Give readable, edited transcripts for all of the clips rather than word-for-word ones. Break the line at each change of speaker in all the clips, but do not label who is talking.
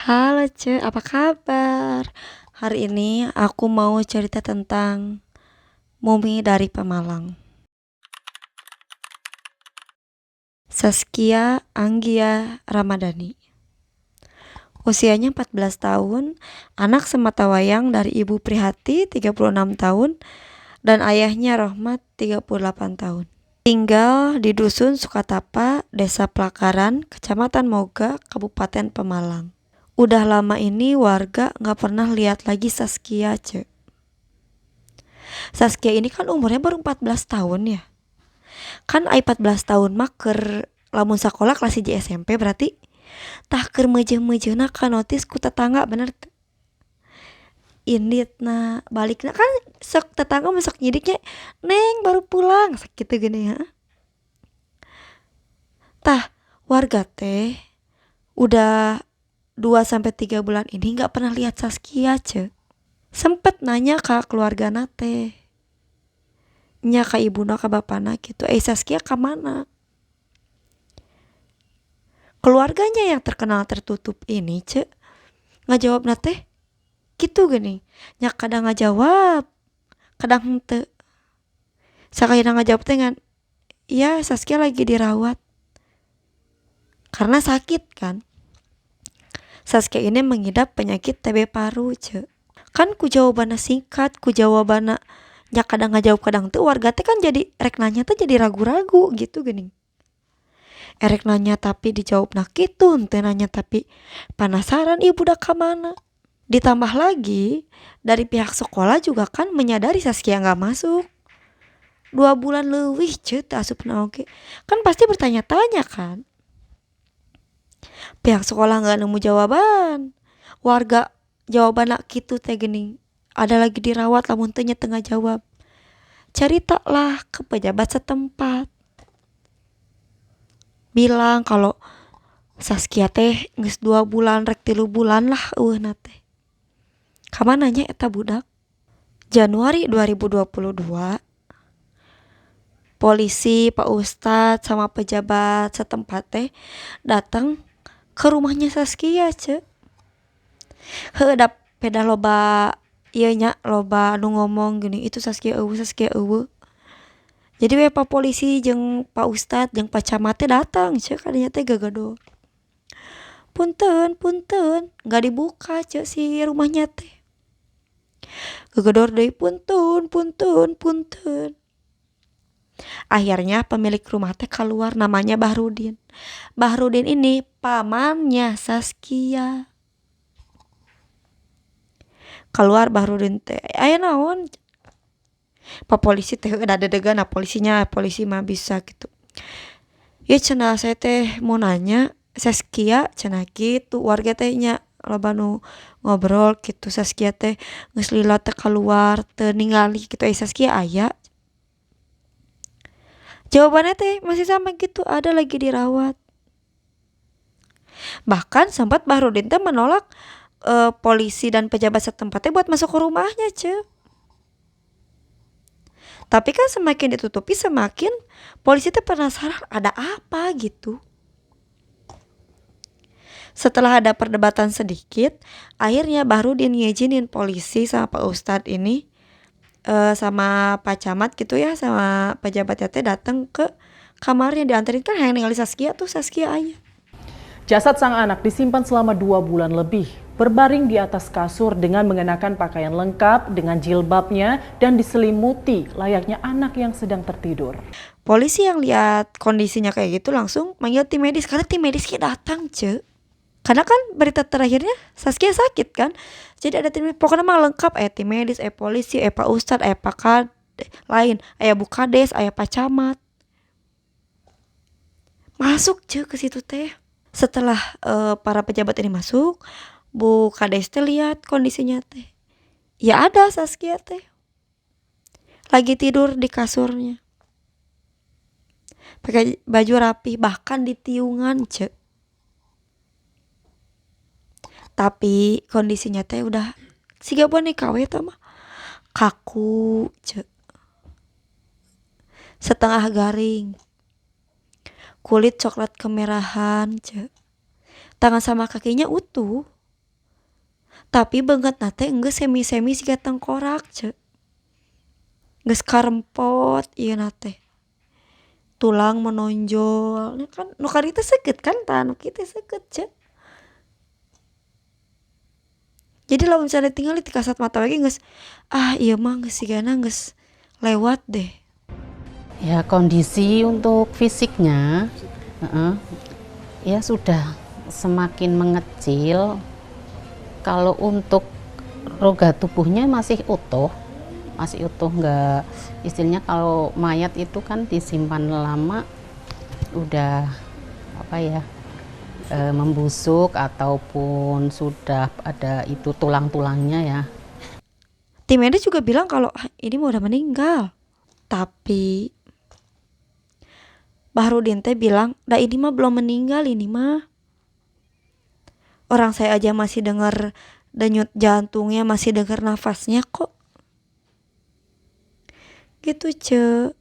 Halo Ce, apa kabar? Hari ini aku mau cerita tentang Mumi dari Pemalang. Saskia Anggia Ramadhani. Usianya 14 tahun, anak sematawayang dari ibu Prihati 36 tahun dan ayahnya Rohmat 38 tahun. Tinggal di Dusun Sukatapa, Desa Pelakaran, Kecamatan Moga, Kabupaten Pemalang. Udah lama ini warga gak pernah lihat lagi Saskia, Ce. Saskia ini kan umurnya baru 14 tahun ya. Kan ai 14 tahun mah keur lamun sakolah kelas 1 SMP berarti tah keur meujeuh-meujeuhna ka notis ku tetangga bener teu? Inditna balikna kan sok tetangga mah sok nyidiknya, "Neng baru pulang," sakitu geuning heeh. Tah warga teh udah 2 sampai 3 bulan ini nggak pernah lihat Saskia, Ce. Sempet nanya ka keluargana teh, nya ka ibuna ka bapana gitu, Saskia ka mana?" Keluarganya yang terkenal tertutup ini, Ce, ngajawabna teh gitu gini. Nya kadang ngajawab, kadang henteu. Sakalinya ngajawab teh ngan, "Iya, Saskia lagi dirawat." Karena sakit kan. Saskia ini mengidap penyakit TB paru, Ce. Kan ku jawabanna singkat, ku jawabanna nya kadang ngajawab kadang teu, warga teh kan jadi rek nanya teh jadi ragu-ragu gitu geuning. Erek nanya tapi dijawab nah kitu, henteu nanya tapi penasaran ieu budak ka mana. Ditambah lagi dari pihak sekolah juga kan menyadari Saskia nggak masuk. 2 bulan leuwih Ce teu asupna oge. Kan pasti bertanya-tanya kan. Pihak sekolah nggak nemu jawaban. Warga jawabanna kitu teh geuning. Ada lagi dirawat lamun teu nya teu ngajawab. Caritalah ke pejabat setempat. Bilang kalau Saskia teh geus 2 bulan rek 3 bulan lah eueuhna teh. Ka mana nya eta budak? Januari 2022, polisi, Pak Ustadz sama pejabat setempat teh datang ke rumahnya Saskia, Ce. Heueuh da peda loba ieu nya loba anu ngomong gini, "Itu Saskia eueuh, Saskia eueuh." Jadi we Pak polisi jeung Pak Ustadz jeung Pak Camat teh datang, Ce, ka dinya teh gagado. "Punten, punten," nggak dibuka, Ce, si rumahnya teh. Gegedor deui, "Punten, punten, punten." Akhirnya pemilik rumah teh keluar, namanya Bahrudin. Bahrudin ini pamannya Saskia. Keluar Bahrudin teh, "Aya naon?" Pak polisi teh da dedegan, nah polisinya polisi mah bisa gitu. "Ya cenah saya teh mau nanya Saskia cenah gitu." Warga teh nya loba nu ngobrol gitu, Saskia teh geus lila teh keluar teu ningali gitu, Saskia aya. Jawabannya teh masih sama gitu, ada lagi dirawat. Bahkan sempat Bahrudin teh menolak polisi dan pejabat setempatnya buat masuk ke rumahnya, Ce. Tapi kan semakin ditutupi semakin polisi teh penasaran ada apa gitu. Setelah ada perdebatan sedikit, akhirnya Bahrudin ngizinin polisi sama Pak Ustadz ini sama Pak Camat gitu ya, sama pejabatnya teh datang ke kamarnya, dianterin kan hayang ningali Saskia tuh, Saskia aya.
Jasad sang anak disimpan selama 2 bulan lebih, berbaring di atas kasur dengan mengenakan pakaian lengkap dengan jilbabnya dan diselimuti layaknya anak yang sedang tertidur.
Polisi yang lihat kondisinya kayak gitu langsung manggil tim medis, karena tim medisnya datang, Ce. Karena kan berita terakhirnya Saskia sakit kan. Jadi ada tim pokoknya mah lengkap, tim medis, polisi, Pak Ustadz, Pak lain, Bu Kades, Pak Camat. Masuk, Ce, ke situ teh. Setelah para pejabat ini masuk, Bu Kades teh lihat kondisinya teh. Ya ada Saskia teh. Lagi tidur di kasurnya. Pakai baju rapi, bahkan di tiungan, Ce. Tapi kondisinya teh udah siga boneka we tah mah. Kaku, Ce. Setengah garing. Kulit coklat kemerahan, Ce. Tangan sama kakinya utuh. Tapi banget nate enggeus semi-semi siga tengkorak ce. Geus karempot ieu nate. Tulang menonjol. Nya kan nu kari teh seukeut kan tah nu kieu teh seukeut ce. Jadi lamun misalnya tinggal di kasat mata lagi geus ieu mah geus sigana geus lewat deh.
Ya kondisi untuk fisiknya ya sudah semakin mengecil. Kalau untuk roga tubuhnya masih utuh nggak, istilahnya kalau mayat itu kan disimpan lama udah membusuk ataupun sudah ada itu tulang-tulangnya ya.
Tim medis juga bilang kalau ini mah udah meninggal. Tapi Bahrudin teh bilang, "Dah ini mah belum meninggal ini mah. Orang saya aja masih dengar denyut jantungnya, masih dengar nafasnya kok." Gitu ce.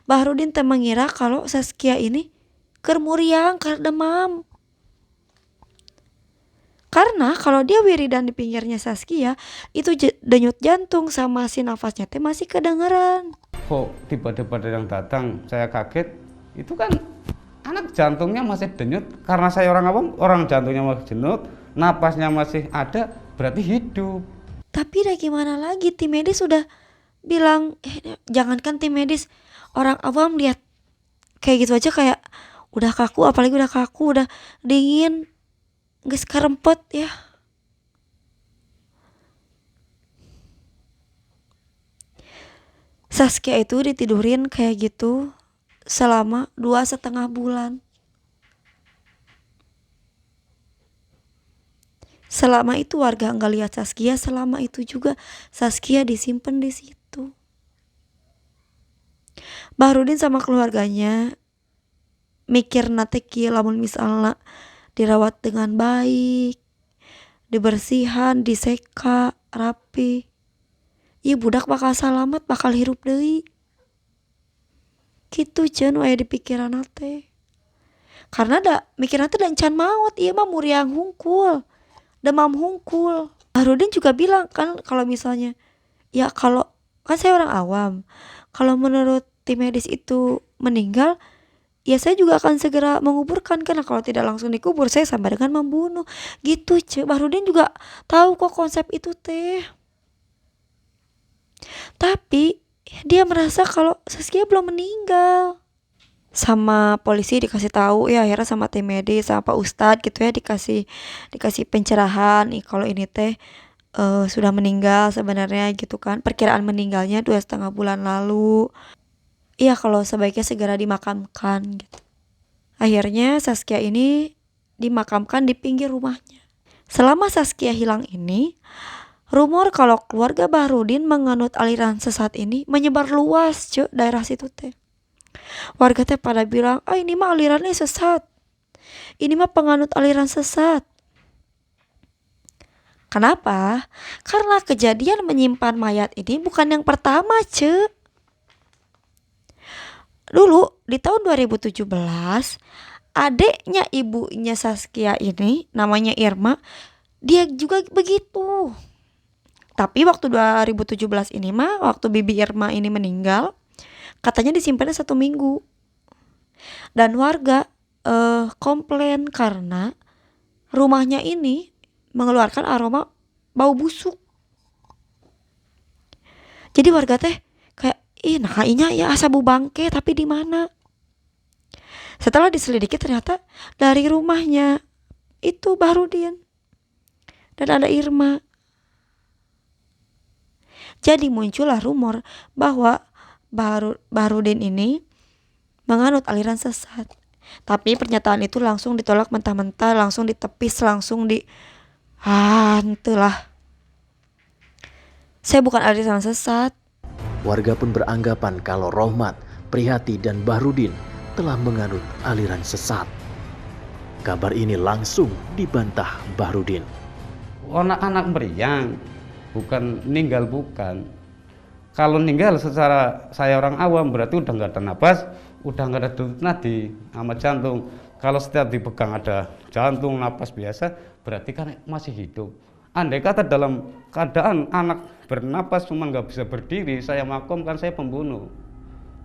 Bahrudin teh mengira kalau Saskia ini keur muriang, keur demam. Karena kalau dia wiridan di pinggirnya Saskia, itu denyut jantung sama si nafasnya teh masih kedengeran.
Kok tiba-tiba ada yang datang, saya kaget. Itu kan anak jantungnya masih denyut, karena saya orang awam, orang jantungnya masih denyut, napasnya masih ada, berarti hidup.
Tapi dah gimana lagi, tim medis sudah bilang, jangankan tim medis, orang awam lihat kayak gitu aja kayak udah kaku, apalagi udah kaku, udah dingin, geus karempet ya. Saskia itu ditidurin kayak gitu selama 2,5 bulan. Selama itu warga nggak lihat Saskia, selama itu juga Saskia disimpan di situ. Bahrudin sama keluarganya mikir nate kieu lamun misalna dirawat dengan baik, dibersihan, diseka rapi, ieu budak bakal salamet, bakal hirup deui. Kitu ceun aya di pikiran teh. Karena mikirna teh dan can maot, ieu mah muriang hungkul. Demam hungkul. Bahrudin juga bilang kan kalau misalnya ya kalau kan saya orang awam, kalau menurut tim medis itu meninggal, ya saya juga akan segera menguburkan, karena kalau tidak langsung dikubur saya sama dengan membunuh. Gitu ce. Bahrudin juga tahu kok konsep itu teh. Tapi dia merasa kalau Saskia belum meninggal. Sama polisi dikasih tahu ya, akhirnya sama tim medis sama Pak Ustadz gitu ya, dikasih pencerahan kalau ini teh sudah meninggal sebenarnya gitu kan, perkiraan meninggalnya 2,5 bulan lalu. Iya, kalau sebaiknya segera dimakamkan gitu. Akhirnya Saskia ini dimakamkan di pinggir rumahnya. Selama Saskia hilang ini, rumor kalau keluarga Bahrudin menganut aliran sesat ini menyebar luas cuy daerah situ teh. Warga teh pada bilang, ini mah alirannya sesat. Ini mah penganut aliran sesat. Kenapa? Karena kejadian menyimpan mayat ini bukan yang pertama, ce. Dulu di tahun 2017, adeknya ibunya Saskia ini namanya Irma, dia juga begitu. Tapi waktu 2017 ini mah, waktu Bibi Irma ini meninggal, katanya disimpannya 1 minggu. Dan warga komplain karena rumahnya ini mengeluarkan aroma bau busuk. Jadi warga teh kayak, nah inya ya asa bangke, tapi di mana? Setelah diselidiki ternyata dari rumahnya itu Bahrudin dan ada Irma. Jadi muncullah rumor bahwa Bahrudin ini menganut aliran sesat. Tapi pernyataan itu langsung ditolak mentah-mentah, langsung ditepis, langsung itulah. Saya bukan aliran sesat.
Warga pun beranggapan kalau Rohmat, Prihati dan Bahrudin telah menganut aliran sesat. Kabar ini langsung dibantah Bahrudin.
Anak-anak meriang, bukan meninggal, bukan. Kalau meninggal secara saya orang awam berarti udah nggak ada napas, udah nggak ada denyut nadi sama jantung. Kalau setiap dipegang ada jantung, napas biasa, berarti kan masih hidup. Andai kata dalam keadaan anak bernapas cuma nggak bisa berdiri, saya makomkan, saya pembunuh.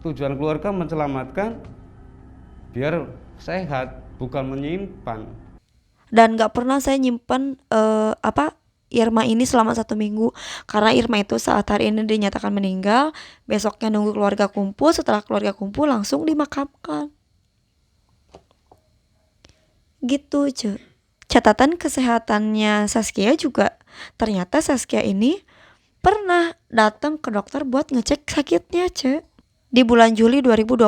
Tujuan keluarga menyelamatkan biar sehat, bukan menyimpan.
Dan nggak pernah saya nyimpen Irma ini selama 1 minggu, karena Irma itu saat hari ini dinyatakan meninggal, besoknya nunggu keluarga kumpul, setelah keluarga kumpul langsung dimakamkan. Gitu cuy. Catatan kesehatannya Saskia juga, ternyata Saskia ini pernah datang ke dokter buat ngecek sakitnya cuy. Di bulan Juli 2021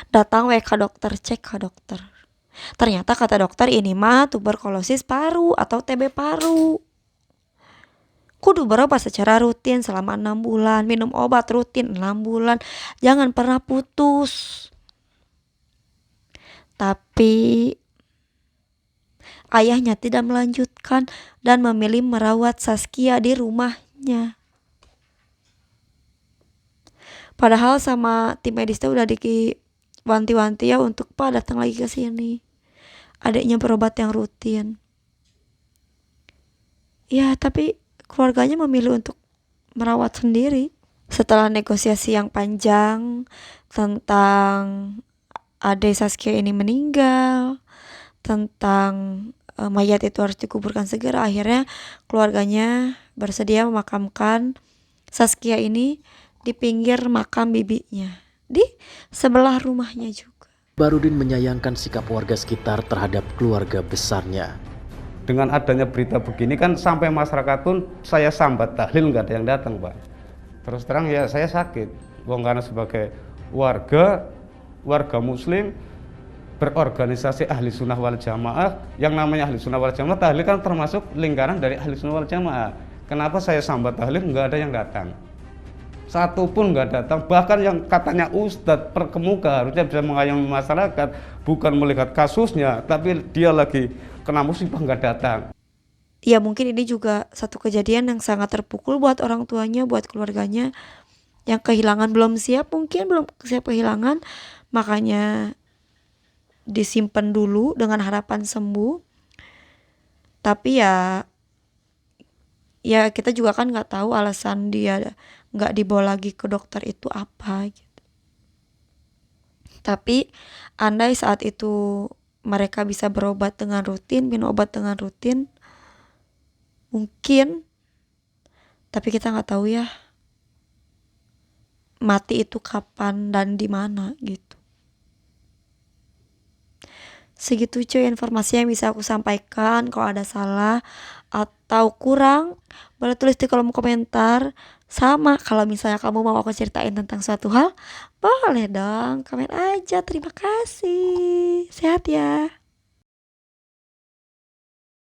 datang WK dokter, cek ke dokter. Ternyata kata dokter ini mah tuberkulosis paru atau TB paru. Kudu berobat secara rutin selama 6 bulan, minum obat rutin 6 bulan, jangan pernah putus. Tapi ayahnya tidak melanjutkan dan memilih merawat Saskia di rumahnya. Padahal sama tim medis udah wanti-wanti ya untuk Pak datang lagi ke sini. Adiknya berobat yang rutin. Ya, tapi keluarganya memilih untuk merawat sendiri. Setelah negosiasi yang panjang tentang adik Saskia ini meninggal, tentang mayat itu harus dikuburkan segera, akhirnya keluarganya bersedia memakamkan Saskia ini di pinggir makam bibinya, di sebelah rumahnya juga.
Barudin menyayangkan sikap warga sekitar terhadap keluarga besarnya.
Dengan adanya berita begini kan sampai masyarakat pun saya sambat tahlil nggak ada yang datang, Pak. Terus terang ya saya sakit. Karena sebagai warga muslim berorganisasi ahli sunnah wal jamaah, yang namanya ahli sunnah wal jamaah, tahlil kan termasuk lingkaran dari ahli sunnah wal jamaah. Kenapa saya sambat tahlil nggak ada yang datang? Satu pun nggak datang, bahkan yang katanya ustadz perkemuka harusnya bisa mengayomi masyarakat, bukan melihat kasusnya, tapi dia lagi kena musibah nggak datang.
Ya mungkin ini juga satu kejadian yang sangat terpukul buat orang tuanya, buat keluarganya yang kehilangan, belum siap kehilangan, makanya disimpan dulu dengan harapan sembuh. Tapi ya kita juga kan nggak tahu alasan dia nggak dibawa lagi ke dokter itu apa gitu. Tapi andai saat itu mereka bisa berobat dengan rutin, minum obat dengan rutin, mungkin. Tapi kita nggak tahu ya mati itu kapan dan di mana gitu. Segitu cuy informasi yang bisa aku sampaikan. Kalau ada salah atau kurang, boleh tulis di kolom komentar. Sama kalau misalnya kamu mau aku ceritain tentang suatu hal, boleh dong komen aja. Terima kasih. Sehat ya.